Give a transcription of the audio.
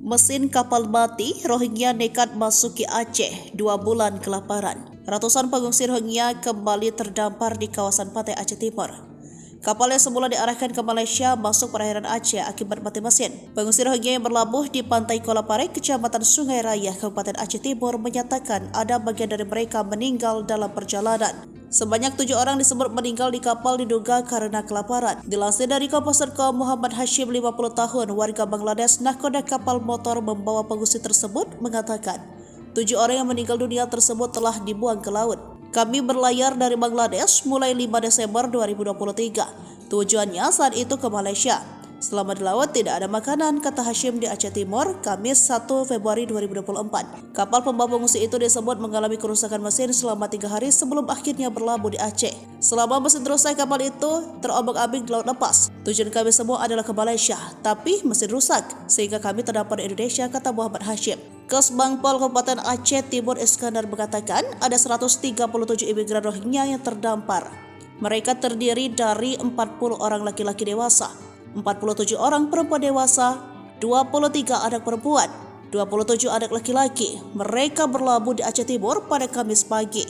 Mesin kapal mati, Rohingya nekat masuki Aceh, 2 bulan kelaparan. Ratusan pengungsi Rohingya kembali terdampar di kawasan pantai Aceh Timur. Kapal yang semula diarahkan ke Malaysia masuk perairan Aceh akibat mati mesin. Pengungsi Rohingya yang berlabuh di pantai Kuala Pare, Kecamatan Sungai Raya, Kabupaten Aceh Timur menyatakan ada bagian dari mereka meninggal dalam perjalanan. Sebanyak 7 orang disebut meninggal di kapal diduga karena kelaparan. Dilansir dari Kompas.com, Muhammad Hashim 50 tahun, warga Bangladesh, nahkoda kapal motor membawa pengungsi tersebut mengatakan 7 orang yang meninggal dunia tersebut telah dibuang ke laut. Kami berlayar dari Bangladesh mulai 5 Desember 2023. Tujuannya saat itu ke Malaysia. Selama di laut tidak ada makanan, kata Hashim di Aceh Timur, Kamis 1 Februari 2024. Kapal pembawa pengungsi itu disebut mengalami kerusakan mesin selama 3 hari sebelum akhirnya berlabuh di Aceh. Selama mesin rusak, kapal itu terombang-ambing di laut lepas. Tujuan kami semua adalah ke Malaysia, tapi mesin rusak sehingga kami terdampar di Indonesia, kata Muhammad Hashim. Kesbangpol Kabupaten Aceh Timur Iskandar mengatakan ada 137 imigran Rohingya yang terdampar. Mereka terdiri dari 40 orang laki-laki dewasa, 47 orang perempuan dewasa, 23 anak perempuan, 27 anak laki-laki. Mereka berlabuh di Aceh Timur pada Kamis pagi.